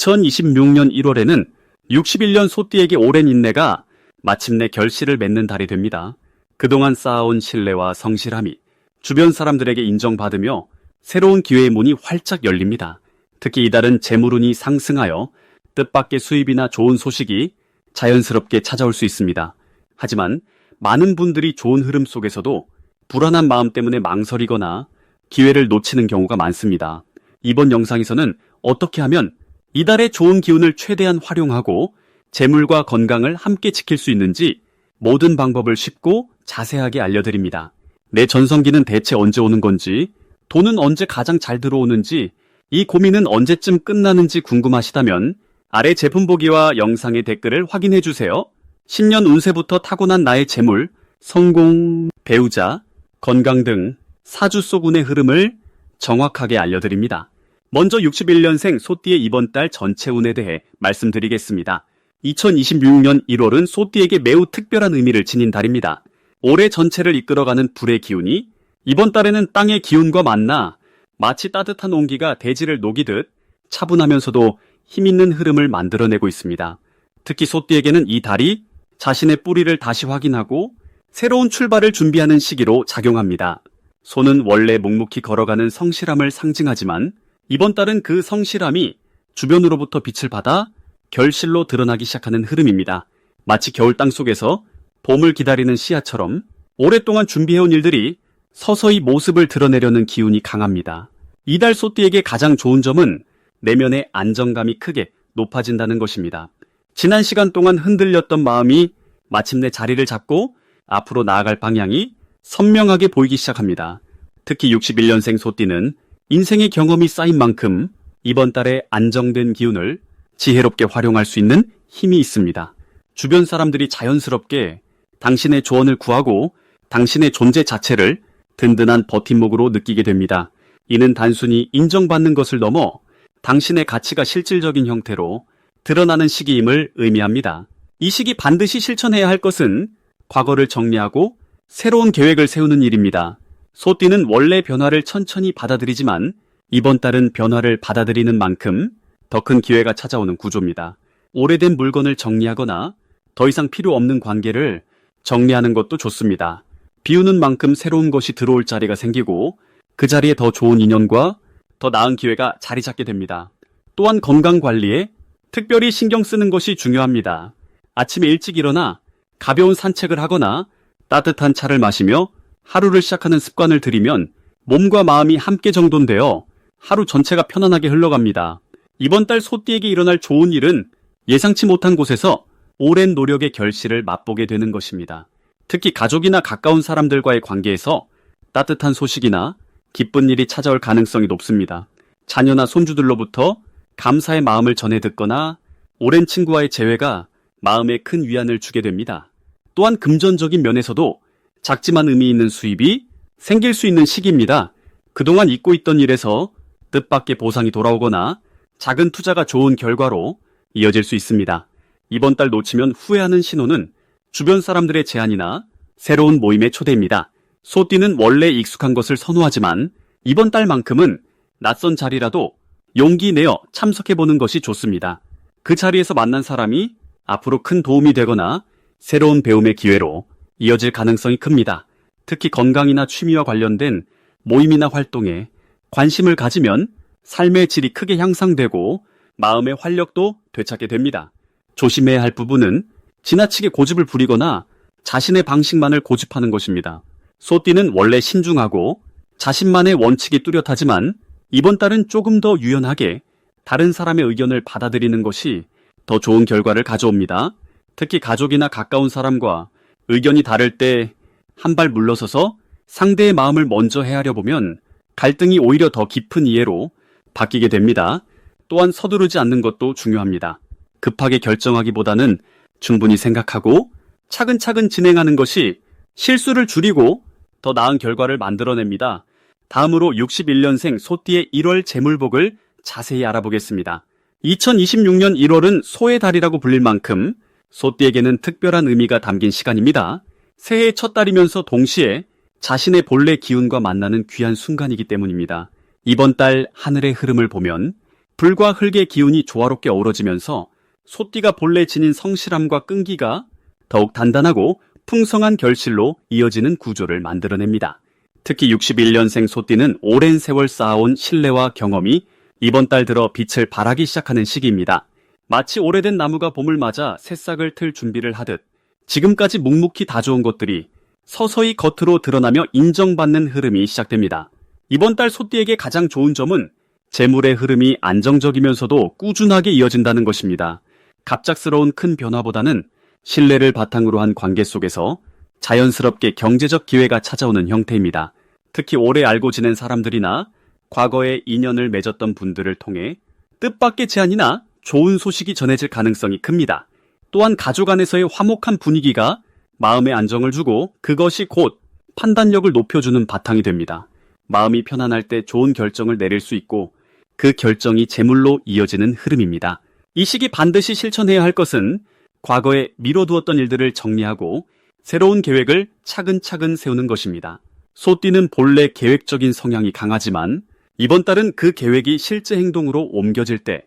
2026년 1월에는 61년 소띠에게 오랜 인내가 마침내 결실을 맺는 달이 됩니다. 그동안 쌓아온 신뢰와 성실함이 주변 사람들에게 인정받으며 새로운 기회의 문이 활짝 열립니다. 특히 이달은 재물운이 상승하여 뜻밖의 수입이나 좋은 소식이 자연스럽게 찾아올 수 있습니다. 하지만 많은 분들이 좋은 흐름 속에서도 불안한 마음 때문에 망설이거나 기회를 놓치는 경우가 많습니다. 이번 영상에서는 어떻게 하면 이달의 좋은 기운을 최대한 활용하고 재물과 건강을 함께 지킬 수 있는지 모든 방법을 쉽고 자세하게 알려드립니다. 내 전성기는 대체 언제 오는 건지, 돈은 언제 가장 잘 들어오는지, 이 고민은 언제쯤 끝나는지 궁금하시다면 아래 제품 보기와 영상의 댓글을 확인해주세요. 신년 운세부터 타고난 나의 재물, 성공, 배우자, 건강 등 사주 속 운의 흐름을 정확하게 알려드립니다. 먼저 61년생 소띠의 이번 달 전체 운에 대해 말씀드리겠습니다. 2026년 1월은 소띠에게 매우 특별한 의미를 지닌 달입니다. 올해 전체를 이끌어가는 불의 기운이 이번 달에는 땅의 기운과 만나 마치 따뜻한 온기가 대지를 녹이듯 차분하면서도 힘있는 흐름을 만들어내고 있습니다. 특히 소띠에게는 이 달이 자신의 뿌리를 다시 확인하고 새로운 출발을 준비하는 시기로 작용합니다. 소는 원래 묵묵히 걸어가는 성실함을 상징하지만 이번 달은 그 성실함이 주변으로부터 빛을 받아 결실로 드러나기 시작하는 흐름입니다. 마치 겨울 땅 속에서 봄을 기다리는 씨앗처럼 오랫동안 준비해온 일들이 서서히 모습을 드러내려는 기운이 강합니다. 이달 소띠에게 가장 좋은 점은 내면의 안정감이 크게 높아진다는 것입니다. 지난 시간 동안 흔들렸던 마음이 마침내 자리를 잡고 앞으로 나아갈 방향이 선명하게 보이기 시작합니다. 특히 61년생 소띠는 인생의 경험이 쌓인 만큼 이번 달에 안정된 기운을 지혜롭게 활용할 수 있는 힘이 있습니다. 주변 사람들이 자연스럽게 당신의 조언을 구하고 당신의 존재 자체를 든든한 버팀목으로 느끼게 됩니다. 이는 단순히 인정받는 것을 넘어 당신의 가치가 실질적인 형태로 드러나는 시기임을 의미합니다. 이 시기 반드시 실천해야 할 것은 과거를 정리하고 새로운 계획을 세우는 일입니다. 소띠는 원래 변화를 천천히 받아들이지만 이번 달은 변화를 받아들이는 만큼 더 큰 기회가 찾아오는 구조입니다. 오래된 물건을 정리하거나 더 이상 필요 없는 관계를 정리하는 것도 좋습니다. 비우는 만큼 새로운 것이 들어올 자리가 생기고 그 자리에 더 좋은 인연과 더 나은 기회가 자리 잡게 됩니다. 또한 건강 관리에 특별히 신경 쓰는 것이 중요합니다. 아침에 일찍 일어나 가벼운 산책을 하거나 따뜻한 차를 마시며 하루를 시작하는 습관을 들이면 몸과 마음이 함께 정돈되어 하루 전체가 편안하게 흘러갑니다. 이번 달 소띠에게 일어날 좋은 일은 예상치 못한 곳에서 오랜 노력의 결실을 맛보게 되는 것입니다. 특히 가족이나 가까운 사람들과의 관계에서 따뜻한 소식이나 기쁜 일이 찾아올 가능성이 높습니다. 자녀나 손주들로부터 감사의 마음을 전해 듣거나 오랜 친구와의 재회가 마음에 큰 위안을 주게 됩니다. 또한 금전적인 면에서도 작지만 의미 있는 수입이 생길 수 있는 시기입니다. 그동안 잊고 있던 일에서 뜻밖의 보상이 돌아오거나 작은 투자가 좋은 결과로 이어질 수 있습니다. 이번 달 놓치면 후회하는 신호는 주변 사람들의 제안이나 새로운 모임의 초대입니다. 소띠는 원래 익숙한 것을 선호하지만 이번 달만큼은 낯선 자리라도 용기 내어 참석해보는 것이 좋습니다. 그 자리에서 만난 사람이 앞으로 큰 도움이 되거나 새로운 배움의 기회로 이어질 가능성이 큽니다. 특히 건강이나 취미와 관련된 모임이나 활동에 관심을 가지면 삶의 질이 크게 향상되고 마음의 활력도 되찾게 됩니다. 조심해야 할 부분은 지나치게 고집을 부리거나 자신의 방식만을 고집하는 것입니다. 소띠는 원래 신중하고 자신만의 원칙이 뚜렷하지만 이번 달은 조금 더 유연하게 다른 사람의 의견을 받아들이는 것이 더 좋은 결과를 가져옵니다. 특히 가족이나 가까운 사람과 의견이 다를 때 한 발 물러서서 상대의 마음을 먼저 헤아려 보면 갈등이 오히려 더 깊은 이해로 바뀌게 됩니다. 또한 서두르지 않는 것도 중요합니다. 급하게 결정하기보다는 충분히 생각하고 차근차근 진행하는 것이 실수를 줄이고 더 나은 결과를 만들어냅니다. 다음으로 61년생 소띠의 1월 재물복을 자세히 알아보겠습니다. 2026년 1월은 소의 달이라고 불릴 만큼 소띠에게는 특별한 의미가 담긴 시간입니다. 새해의 첫 달이면서 동시에 자신의 본래 기운과 만나는 귀한 순간이기 때문입니다. 이번 달 하늘의 흐름을 보면 불과 흙의 기운이 조화롭게 어우러지면서 소띠가 본래 지닌 성실함과 끈기가 더욱 단단하고 풍성한 결실로 이어지는 구조를 만들어냅니다. 특히 61년생 소띠는 오랜 세월 쌓아온 신뢰와 경험이 이번 달 들어 빛을 발하기 시작하는 시기입니다. 마치 오래된 나무가 봄을 맞아 새싹을 틀 준비를 하듯 지금까지 묵묵히 다져온 것들이 서서히 겉으로 드러나며 인정받는 흐름이 시작됩니다. 이번 달 소띠에게 가장 좋은 점은 재물의 흐름이 안정적이면서도 꾸준하게 이어진다는 것입니다. 갑작스러운 큰 변화보다는 신뢰를 바탕으로 한 관계 속에서 자연스럽게 경제적 기회가 찾아오는 형태입니다. 특히 오래 알고 지낸 사람들이나 과거에 인연을 맺었던 분들을 통해 뜻밖의 제안이나 좋은 소식이 전해질 가능성이 큽니다. 또한 가족 안에서의 화목한 분위기가 마음에 안정을 주고 그것이 곧 판단력을 높여주는 바탕이 됩니다. 마음이 편안할 때 좋은 결정을 내릴 수 있고 그 결정이 재물로 이어지는 흐름입니다. 이 시기 반드시 실천해야 할 것은 과거에 미뤄두었던 일들을 정리하고 새로운 계획을 차근차근 세우는 것입니다. 소띠는 본래 계획적인 성향이 강하지만 이번 달은 그 계획이 실제 행동으로 옮겨질 때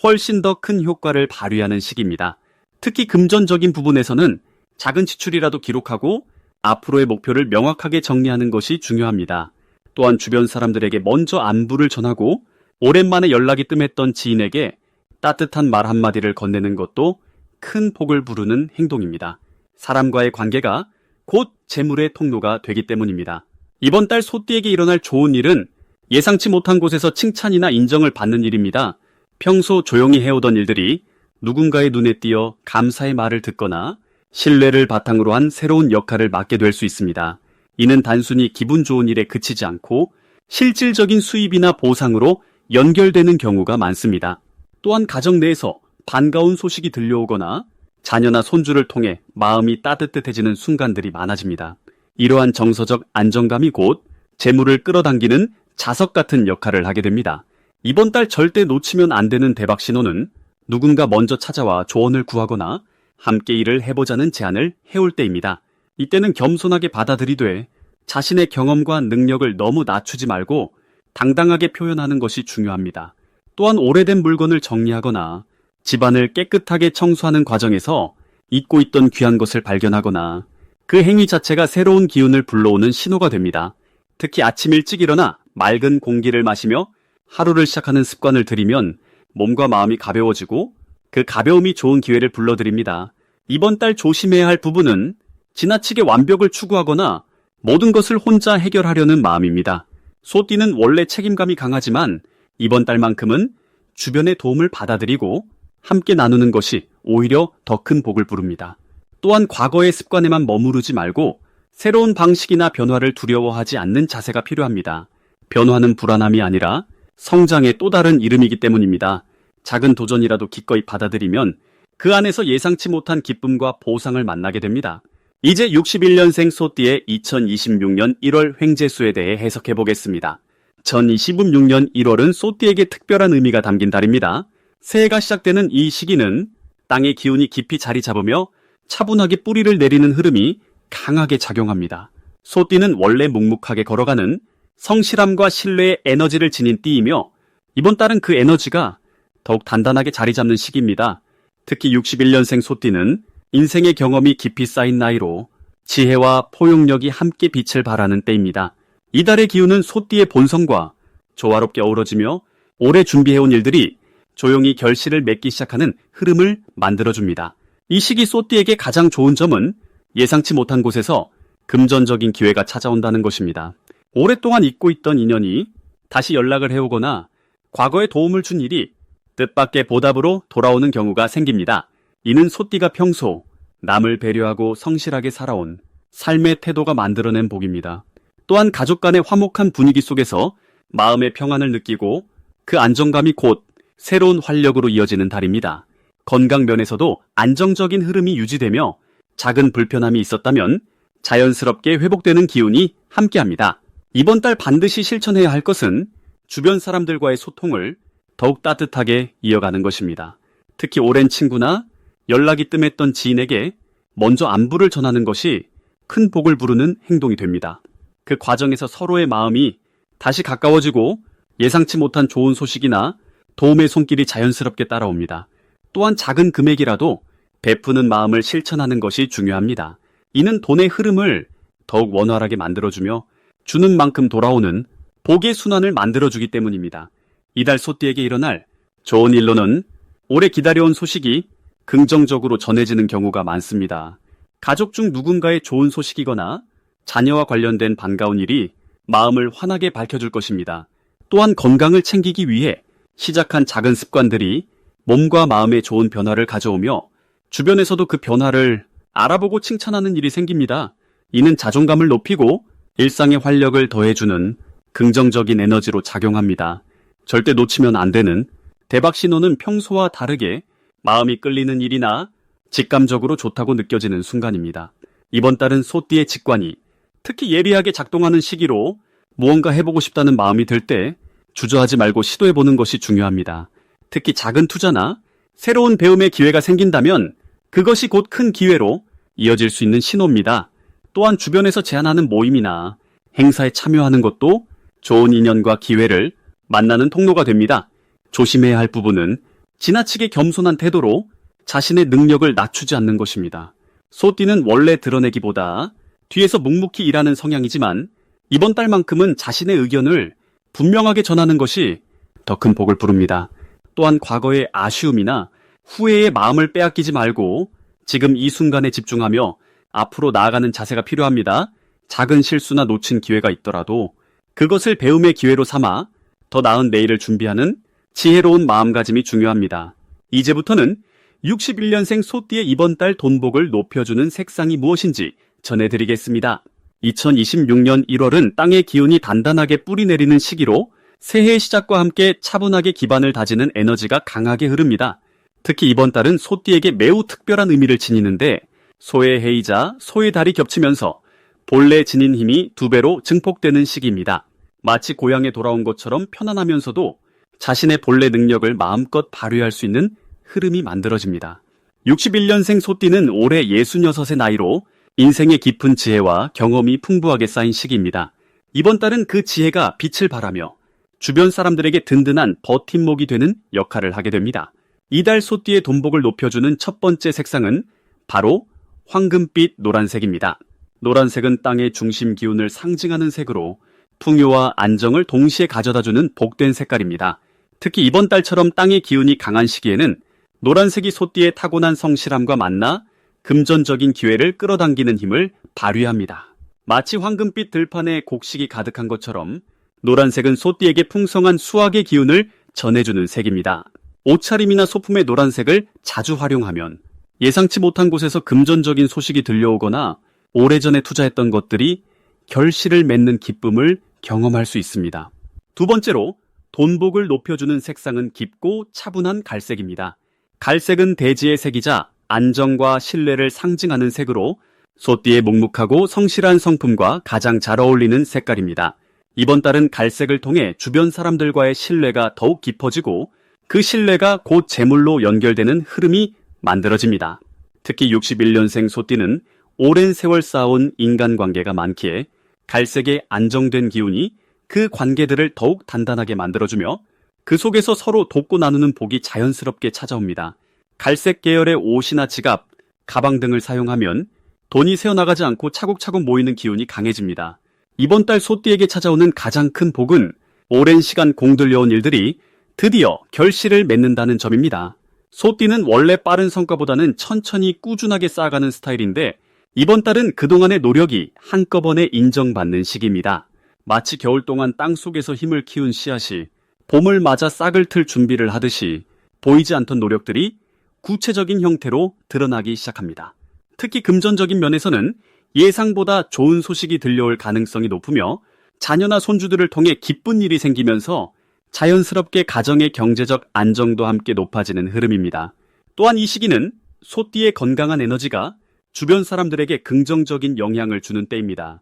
훨씬 더 큰 효과를 발휘하는 시기입니다. 특히 금전적인 부분에서는 작은 지출이라도 기록하고 앞으로의 목표를 명확하게 정리하는 것이 중요합니다. 또한 주변 사람들에게 먼저 안부를 전하고 오랜만에 연락이 뜸했던 지인에게 따뜻한 말 한마디를 건네는 것도 큰 복을 부르는 행동입니다. 사람과의 관계가 곧 재물의 통로가 되기 때문입니다. 이번 달 소띠에게 일어날 좋은 일은 예상치 못한 곳에서 칭찬이나 인정을 받는 일입니다. 평소 조용히 해오던 일들이 누군가의 눈에 띄어 감사의 말을 듣거나 신뢰를 바탕으로 한 새로운 역할을 맡게 될 수 있습니다. 이는 단순히 기분 좋은 일에 그치지 않고 실질적인 수입이나 보상으로 연결되는 경우가 많습니다. 또한 가정 내에서 반가운 소식이 들려오거나 자녀나 손주를 통해 마음이 따뜻해지는 순간들이 많아집니다. 이러한 정서적 안정감이 곧 재물을 끌어당기는 자석 같은 역할을 하게 됩니다. 이번 달 절대 놓치면 안 되는 대박 신호는 누군가 먼저 찾아와 조언을 구하거나 함께 일을 해보자는 제안을 해올 때입니다. 이때는 겸손하게 받아들이되 자신의 경험과 능력을 너무 낮추지 말고 당당하게 표현하는 것이 중요합니다. 또한 오래된 물건을 정리하거나 집안을 깨끗하게 청소하는 과정에서 잊고 있던 귀한 것을 발견하거나 그 행위 자체가 새로운 기운을 불러오는 신호가 됩니다. 특히 아침 일찍 일어나 맑은 공기를 마시며 하루를 시작하는 습관을 들이면 몸과 마음이 가벼워지고 그 가벼움이 좋은 기회를 불러들입니다. 이번 달 조심해야 할 부분은 지나치게 완벽을 추구하거나 모든 것을 혼자 해결하려는 마음입니다. 소띠는 원래 책임감이 강하지만 이번 달만큼은 주변의 도움을 받아들이고 함께 나누는 것이 오히려 더 큰 복을 부릅니다. 또한 과거의 습관에만 머무르지 말고 새로운 방식이나 변화를 두려워하지 않는 자세가 필요합니다. 변화는 불안함이 아니라 성장의 또 다른 이름이기 때문입니다. 작은 도전이라도 기꺼이 받아들이면 그 안에서 예상치 못한 기쁨과 보상을 만나게 됩니다. 이제 61년생 소띠의 2026년 1월 횡재수에 대해 해석해 보겠습니다. 2026년 1월은 소띠에게 특별한 의미가 담긴 달입니다. 새해가 시작되는 이 시기는 땅의 기운이 깊이 자리 잡으며 차분하게 뿌리를 내리는 흐름이 강하게 작용합니다. 소띠는 원래 묵묵하게 걸어가는 성실함과 신뢰의 에너지를 지닌 띠이며 이번 달은 그 에너지가 더욱 단단하게 자리 잡는 시기입니다. 특히 61년생 소띠는 인생의 경험이 깊이 쌓인 나이로 지혜와 포용력이 함께 빛을 발하는 때입니다. 이달의 기운은 소띠의 본성과 조화롭게 어우러지며 오래 준비해온 일들이 조용히 결실을 맺기 시작하는 흐름을 만들어줍니다. 이 시기 소띠에게 가장 좋은 점은 예상치 못한 곳에서 금전적인 기회가 찾아온다는 것입니다. 오랫동안 잊고 있던 인연이 다시 연락을 해오거나 과거에 도움을 준 일이 뜻밖의 보답으로 돌아오는 경우가 생깁니다. 이는 소띠가 평소 남을 배려하고 성실하게 살아온 삶의 태도가 만들어낸 복입니다. 또한 가족 간의 화목한 분위기 속에서 마음의 평안을 느끼고 그 안정감이 곧 새로운 활력으로 이어지는 달입니다. 건강 면에서도 안정적인 흐름이 유지되며 작은 불편함이 있었다면 자연스럽게 회복되는 기운이 함께합니다. 이번 달 반드시 실천해야 할 것은 주변 사람들과의 소통을 더욱 따뜻하게 이어가는 것입니다. 특히 오랜 친구나 연락이 뜸했던 지인에게 먼저 안부를 전하는 것이 큰 복을 부르는 행동이 됩니다. 그 과정에서 서로의 마음이 다시 가까워지고 예상치 못한 좋은 소식이나 도움의 손길이 자연스럽게 따라옵니다. 또한 작은 금액이라도 베푸는 마음을 실천하는 것이 중요합니다. 이는 돈의 흐름을 더욱 원활하게 만들어주며 주는 만큼 돌아오는 복의 순환을 만들어주기 때문입니다. 이달 소띠에게 일어날 좋은 일로는 오래 기다려온 소식이 긍정적으로 전해지는 경우가 많습니다. 가족 중 누군가의 좋은 소식이거나 자녀와 관련된 반가운 일이 마음을 환하게 밝혀줄 것입니다. 또한 건강을 챙기기 위해 시작한 작은 습관들이 몸과 마음에 좋은 변화를 가져오며 주변에서도 그 변화를 알아보고 칭찬하는 일이 생깁니다. 이는 자존감을 높이고 일상에 활력을 더해주는 긍정적인 에너지로 작용합니다. 절대 놓치면 안 되는 대박 신호는 평소와 다르게 마음이 끌리는 일이나 직감적으로 좋다고 느껴지는 순간입니다. 이번 달은 소띠의 직관이 특히 예리하게 작동하는 시기로 무언가 해보고 싶다는 마음이 들 때 주저하지 말고 시도해보는 것이 중요합니다. 특히 작은 투자나 새로운 배움의 기회가 생긴다면 그것이 곧 큰 기회로 이어질 수 있는 신호입니다. 또한 주변에서 제안하는 모임이나 행사에 참여하는 것도 좋은 인연과 기회를 만나는 통로가 됩니다. 조심해야 할 부분은 지나치게 겸손한 태도로 자신의 능력을 낮추지 않는 것입니다. 소띠는 원래 드러내기보다 뒤에서 묵묵히 일하는 성향이지만 이번 달만큼은 자신의 의견을 분명하게 전하는 것이 더 큰 복을 부릅니다. 또한 과거의 아쉬움이나 후회의 마음을 빼앗기지 말고 지금 이 순간에 집중하며 앞으로 나아가는 자세가 필요합니다. 작은 실수나 놓친 기회가 있더라도 그것을 배움의 기회로 삼아 더 나은 내일을 준비하는 지혜로운 마음가짐이 중요합니다. 이제부터는 61년생 소띠의 이번 달 돈복을 높여주는 색상이 무엇인지 전해드리겠습니다. 2026년 1월은 땅의 기운이 단단하게 뿌리내리는 시기로 새해의 시작과 함께 차분하게 기반을 다지는 에너지가 강하게 흐릅니다. 특히 이번 달은 소띠에게 매우 특별한 의미를 지니는데 소의 해이자 소의 달이 겹치면서 본래 지닌 힘이 2배로 증폭되는 시기입니다. 마치 고향에 돌아온 것처럼 편안하면서도 자신의 본래 능력을 마음껏 발휘할 수 있는 흐름이 만들어집니다. 61년생 소띠는 올해 66의 나이로 인생의 깊은 지혜와 경험이 풍부하게 쌓인 시기입니다. 이번 달은 그 지혜가 빛을 발하며 주변 사람들에게 든든한 버팀목이 되는 역할을 하게 됩니다. 이달 소띠의 돈복을 높여주는 첫 번째 색상은 바로 황금빛 노란색입니다. 노란색은 땅의 중심 기운을 상징하는 색으로 풍요와 안정을 동시에 가져다주는 복된 색깔입니다. 특히 이번 달처럼 땅의 기운이 강한 시기에는 노란색이 소띠의 타고난 성실함과 만나 금전적인 기회를 끌어당기는 힘을 발휘합니다. 마치 황금빛 들판에 곡식이 가득한 것처럼 노란색은 소띠에게 풍성한 수확의 기운을 전해주는 색입니다. 옷차림이나 소품의 노란색을 자주 활용하면 예상치 못한 곳에서 금전적인 소식이 들려오거나 오래전에 투자했던 것들이 결실을 맺는 기쁨을 경험할 수 있습니다. 두 번째로 돈복을 높여주는 색상은 깊고 차분한 갈색입니다. 갈색은 대지의 색이자 안정과 신뢰를 상징하는 색으로 소띠의 묵묵하고 성실한 성품과 가장 잘 어울리는 색깔입니다. 이번 달은 갈색을 통해 주변 사람들과의 신뢰가 더욱 깊어지고 그 신뢰가 곧 재물로 연결되는 흐름이 만들어집니다. 특히 61년생 소띠는 오랜 세월 쌓아온 인간관계가 많기에 갈색의 안정된 기운이 그 관계들을 더욱 단단하게 만들어주며 그 속에서 서로 돕고 나누는 복이 자연스럽게 찾아옵니다. 갈색 계열의 옷이나 지갑, 가방 등을 사용하면 돈이 새어나가지 않고 차곡차곡 모이는 기운이 강해집니다. 이번 달 소띠에게 찾아오는 가장 큰 복은 오랜 시간 공들여온 일들이 드디어 결실을 맺는다는 점입니다. 소띠는 원래 빠른 성과보다는 천천히 꾸준하게 쌓아가는 스타일인데 이번 달은 그동안의 노력이 한꺼번에 인정받는 시기입니다. 마치 겨울 동안 땅속에서 힘을 키운 씨앗이 봄을 맞아 싹을 틀 준비를 하듯이 보이지 않던 노력들이 구체적인 형태로 드러나기 시작합니다. 특히 금전적인 면에서는 예상보다 좋은 소식이 들려올 가능성이 높으며 자녀나 손주들을 통해 기쁜 일이 생기면서 자연스럽게 가정의 경제적 안정도 함께 높아지는 흐름입니다. 또한 이 시기는 소띠의 건강한 에너지가 주변 사람들에게 긍정적인 영향을 주는 때입니다.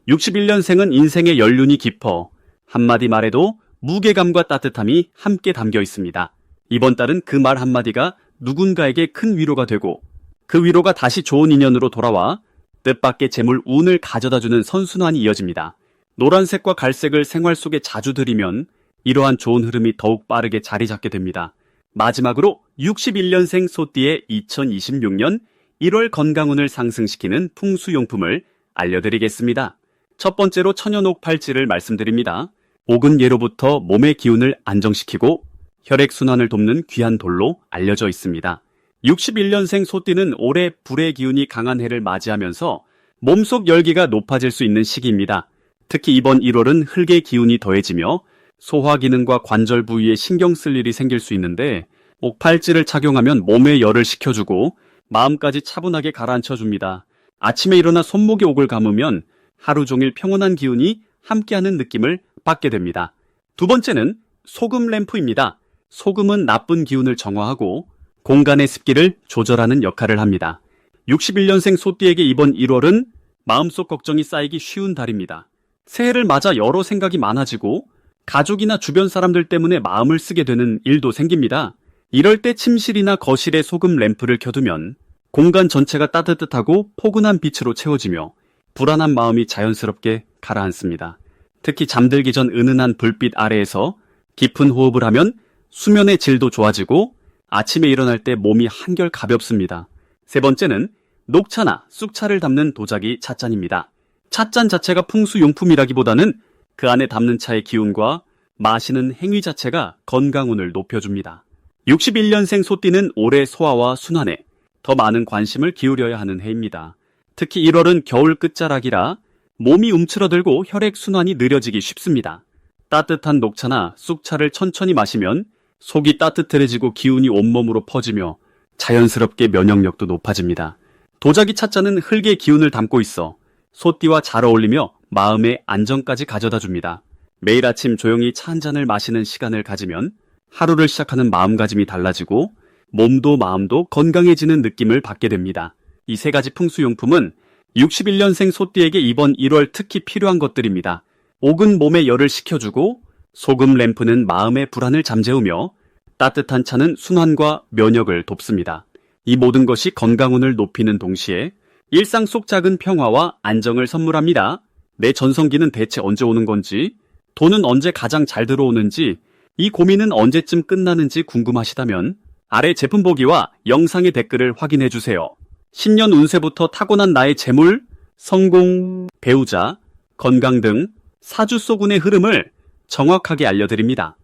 61년생은 인생의 연륜이 깊어 한마디 말에도 무게감과 따뜻함이 함께 담겨 있습니다. 이번 달은 그 말 한마디가 누군가에게 큰 위로가 되고 그 위로가 다시 좋은 인연으로 돌아와 뜻밖의 재물 운을 가져다주는 선순환이 이어집니다. 노란색과 갈색을 생활 속에 자주 들이면 이러한 좋은 흐름이 더욱 빠르게 자리 잡게 됩니다. 마지막으로 61년생 소띠의 2026년 1월 건강운을 상승시키는 풍수용품을 알려드리겠습니다. 첫 번째로 천연옥 팔찌를 말씀드립니다. 옥은 예로부터 몸의 기운을 안정시키고 혈액순환을 돕는 귀한 돌로 알려져 있습니다. 61년생 소띠는 올해 불의 기운이 강한 해를 맞이하면서 몸속 열기가 높아질 수 있는 시기입니다. 특히 이번 1월은 흙의 기운이 더해지며 소화 기능과 관절 부위에 신경 쓸 일이 생길 수 있는데 옥팔찌를 착용하면 몸에 열을 식혀주고 마음까지 차분하게 가라앉혀줍니다. 아침에 일어나 손목에 옥을 감으면 하루 종일 평온한 기운이 함께하는 느낌을 받게 됩니다. 두 번째는 소금 램프입니다. 소금은 나쁜 기운을 정화하고 공간의 습기를 조절하는 역할을 합니다. 61년생 소띠에게 이번 1월은 마음속 걱정이 쌓이기 쉬운 달입니다. 새해를 맞아 여러 생각이 많아지고 가족이나 주변 사람들 때문에 마음을 쓰게 되는 일도 생깁니다. 이럴 때 침실이나 거실에 소금 램프를 켜두면 공간 전체가 따뜻하고 포근한 빛으로 채워지며 불안한 마음이 자연스럽게 가라앉습니다. 특히 잠들기 전 은은한 불빛 아래에서 깊은 호흡을 하면 수면의 질도 좋아지고 아침에 일어날 때 몸이 한결 가볍습니다. 세 번째는 녹차나 쑥차를 담는 도자기 찻잔입니다. 찻잔 자체가 풍수용품이라기보다는 그 안에 담는 차의 기운과 마시는 행위 자체가 건강운을 높여줍니다. 61년생 소띠는 올해 소화와 순환에 더 많은 관심을 기울여야 하는 해입니다. 특히 1월은 겨울 끝자락이라 몸이 움츠러들고 혈액순환이 느려지기 쉽습니다. 따뜻한 녹차나 쑥차를 천천히 마시면 속이 따뜻해지고 기운이 온몸으로 퍼지며 자연스럽게 면역력도 높아집니다. 도자기 찻잔은 흙의 기운을 담고 있어 소띠와 잘 어울리며 마음의 안정까지 가져다 줍니다. 매일 아침 조용히 차 한 잔을 마시는 시간을 가지면 하루를 시작하는 마음가짐이 달라지고 몸도 마음도 건강해지는 느낌을 받게 됩니다. 이 세 가지 풍수용품은 61년생 소띠에게 이번 1월 특히 필요한 것들입니다. 옥은 몸의 열을 식혀주고 소금 램프는 마음의 불안을 잠재우며 따뜻한 차는 순환과 면역을 돕습니다. 이 모든 것이 건강운을 높이는 동시에 일상 속 작은 평화와 안정을 선물합니다. 내 전성기는 대체 언제 오는 건지, 돈은 언제 가장 잘 들어오는지, 이 고민은 언제쯤 끝나는지 궁금하시다면 아래 제품 보기와 영상의 댓글을 확인해주세요. 신년 운세부터 타고난 나의 재물, 성공, 배우자, 건강 등 사주 속 운의 흐름을 정확하게 알려드립니다.